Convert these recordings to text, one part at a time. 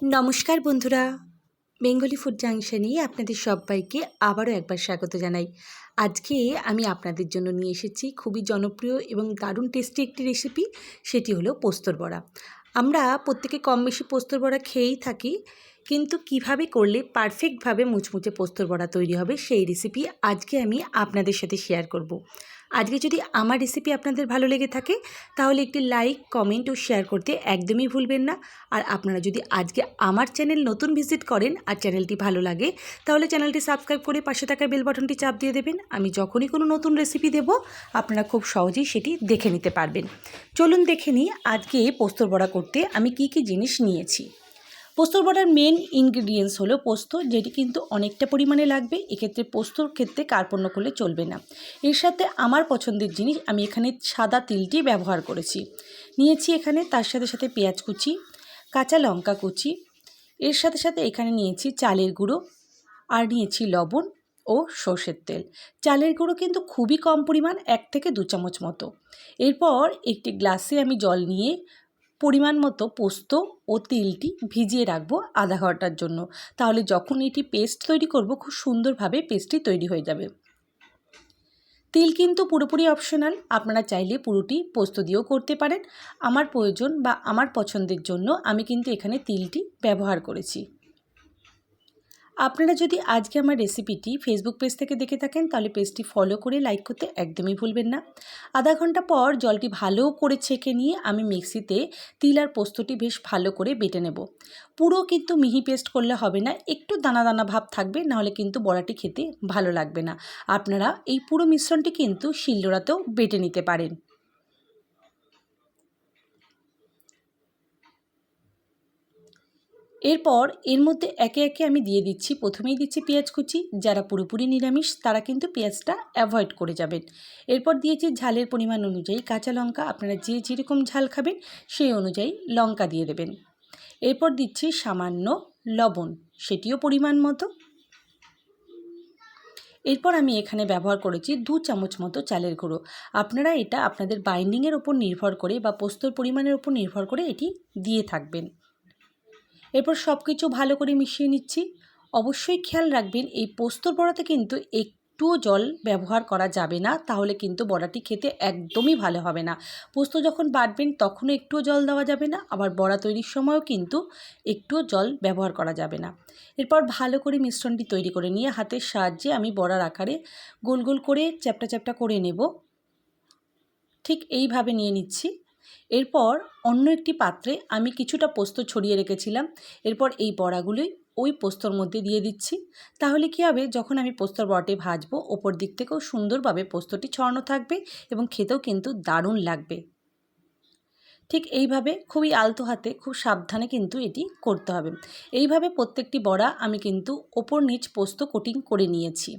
নমস্কার বন্ধুরা, Bengali food জাংশনে আপনাদের সবাইকে আবারও একবার স্বাগত জানাই। আজকে আমি আপনাদের জন্য নিয়ে এসেছি খুবই জনপ্রিয় এবং দারুণ টেস্টি একটি রেসিপি, সেটি হলো পোস্তর বড়া। আমরা প্রত্যেকে কম বেশি পোস্তর বড়া খেয়েই থাকি, কিন্তু কিভাবে করলে পারফেক্টভাবে মুচমুচে পোস্তর বড়া তৈরি হবে সেই রেসিপি আজকে আমি আপনাদের সাথে শেয়ার করব। আজকে যদি আমার রেসিপি আপনাদের ভালো লেগে থাকে তাহলে একটি লাইক, কমেন্ট ও শেয়ার করতে একদমই ভুলবেন না। আর আপনারা যদি আজকে আমার চ্যানেল নতুন ভিজিট করেন আর চ্যানেলটি ভালো লাগে তাহলে চ্যানেলটি সাবস্ক্রাইব করে পাশে থাকা বেল বাটনটি চাপ দিয়ে দেবেন। আমি যখনই কোনো নতুন রেসিপি দেব আপনারা খুব সহজেই সেটি দেখে নিতে পারবেন। চলুন দেখে নিই আজকে পোস্তর বড়া করতে আমি কি কি জিনিস নিয়েছি। পোস্তর বড়ার মেন ইনগ্রিডিয়েন্টস হলো পোস্ত, যেটি কিন্তু অনেকটা পরিমাণে লাগবে। এক্ষেত্রে পোস্তর ক্ষেত্রে কার্পণ্য করলে চলবে না। এর সাথে আমার পছন্দের জিনিস আমি এখানে সাদা তিলটি ব্যবহার করেছি, নিয়েছি এখানে। তার সাথে সাথে পেঁয়াজ কুচি, কাঁচা লঙ্কা কুচি, এর সাথে সাথে এখানে নিয়েছি চালের গুঁড়ো, আর নিয়েছি লবণ ও সর্ষের তেল। চালের গুঁড়ো কিন্তু খুবই কম পরিমাণ, 1 থেকে 2 চামচ মতো। এরপর একটি গ্লাসে আমি জল নিয়ে পরিমাণ মতো পোস্ত ও তিলটি ভিজিয়ে রাখবো আধা ঘন্টার জন্য। তাহলে যখন এটি পেস্ট তৈরি করব খুব সুন্দরভাবে পেস্টটি তৈরি হয়ে যাবে। তিল কিন্তু পুরোপুরি অপশনাল, আপনারা চাইলে পুরোটি পোস্ত দিয়েও করতে পারেন। আমার প্রয়োজন বা আমার পছন্দের জন্য আমি কিন্তু এখানে তিলটি ব্যবহার করেছি। আপনারা যদি আজকে আমার রেসিপিটি ফেসবুক পেজ থেকে দেখে থাকেন তাহলে পেজটি ফলো করে লাইক করতে একদমই ভুলবেন না। আধা ঘন্টা পর জলটি ভালো করে ছেঁকে নিয়ে আমি মিক্সিতে তিল আর পোস্তটি বেশ ভালো করে বেটে নেব। পুরো কিন্তু মিহি পেস্ট করলে হবে না, একটু দানা দানা ভাব থাকবে, নাহলে কিন্তু বড়াটি খেতে ভালো লাগবে না। আপনারা এই পুরো মিশ্রণটি কিন্তু শিলনোড়াতেও বেটে নিতে পারেন। এরপর এর মধ্যে একে একে আমি দিয়ে দিচ্ছি, প্রথমেই দিচ্ছি পেঁয়াজ কুচি। যারা পুরোপুরি নিরামিষ তারা কিন্তু পেঁয়াজটা অ্যাভয়েড করে যাবেন। এরপর দিয়েছি ঝালের পরিমাণ অনুযায়ী কাঁচা লঙ্কা, আপনারা যে যেরকম ঝাল খাবেন সেই অনুযায়ী লঙ্কা দিয়ে দেবেন। এরপর দিচ্ছি সামান্য লবণ, সেটিও পরিমাণ মতো। এরপর আমি এখানে ব্যবহার করেছি 2 চামচ মতো চালের গুঁড়ো। আপনারা এটা আপনাদের বাইন্ডিংয়ের ওপর নির্ভর করে বা পোস্তর পরিমাণের ওপর নির্ভর করে এটি দিয়ে থাকবেন। এরপর সব কিছু ভালো করে মিশিয়ে নিচ্ছি। অবশ্যই খেয়াল রাখবেন এই পোস্তর বড়াতে কিন্তু একটুও জল ব্যবহার করা যাবে না, তাহলে কিন্তু বড়াটি খেতে একদমই ভালো হবে না। পোস্ত যখন বাটবেন তখনও একটুও জল দেওয়া যাবে না, আবার বড়া তৈরির সময়ও কিন্তু একটুও জল ব্যবহার করা যাবে না। এরপর ভালো করে মিশ্রণটি তৈরি করে নিয়ে হাতের সাহায্যে আমি বড়ার আকারে গোল গোল করে চ্যাপ্টা চ্যাপ্টা করে নেব। ঠিক এইভাবে নিয়ে নিচ্ছি। এরপর অন্য একটি পাত্রে আমি কিছুটা পোস্ত ছড়িয়ে রেখেছিলাম। এরপর এই বড়াগুলি ওই পোস্তর মধ্যে দিয়ে দিচ্ছি। তাহলে কী হবে, যখন আমি পোস্তর বড়াটি ভাজবো ওপর দিক থেকেও সুন্দরভাবে পোস্তটি ছড়ানো থাকবে এবং খেতেও কিন্তু দারুণ লাগবে। ঠিক এইভাবে খুবই আলতো হাতে খুব সাবধানে কিন্তু এটি করতে হবে। এইভাবে প্রত্যেকটি বড়া আমি কিন্তু ওপর নিচ পোস্ত কোটিং করে নিয়েছি।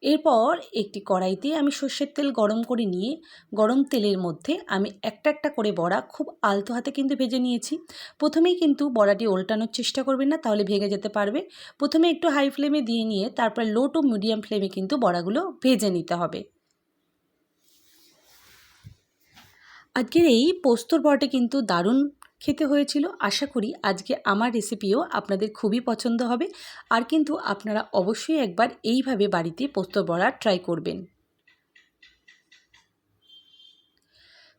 এরপর একটি কড়াইতে আমি সর্ষের তেল গরম করে নিয়ে গরম তেলের মধ্যে আমি একটা একটা করে বড়া খুব আলতো হাতে কিন্তু ভেজে নিয়েছি। প্রথমেই কিন্তু বড়াটি ওল্টানোর চেষ্টা করবেন না, তাহলে ভেঙে যেতে পারবে। প্রথমে একটু হাই ফ্লেমে দিয়ে নিয়ে তারপর লো টু মিডিয়াম ফ্লেমে কিন্তু বড়াগুলো ভেজে নিতে হবে। আজকের এই পোস্তর বড়াটি কিন্তু দারুণ খেতে হয়েছিল। আশা করি আজকে আমার রেসিপিও আপনাদের খুবই পছন্দ হবে। আর কিন্তু আপনারা অবশ্যই একবার এইভাবে বাড়িতে পোস্তর বড়া ট্রাই করবেন।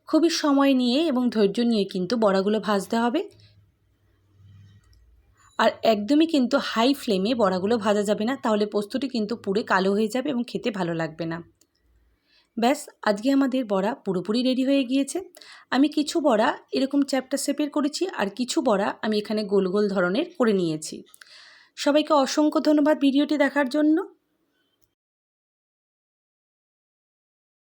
খুবই সময় নিয়ে এবং ধৈর্য নিয়ে কিন্তু বড়াগুলো ভাজতে হবে। আর একদমই কিন্তু হাই ফ্লেমে বড়াগুলো ভাজা যাবে না, তাহলে পোস্তটি কিন্তু পুরো কালো হয়ে যাবে এবং খেতে ভালো লাগবে না। ব্যাস, আজকে আমাদের বড়া পুরোপুরি রেডি হয়ে গিয়েছে। আমি কিছু বড়া এরকম চ্যাপ্টা শেপের করেছি, আর কিছু বড়া আমি এখানে গোল গোল ধরনের করে নিয়েছি। সবাইকে অসংখ্য ধন্যবাদ ভিডিওটি দেখার জন্য।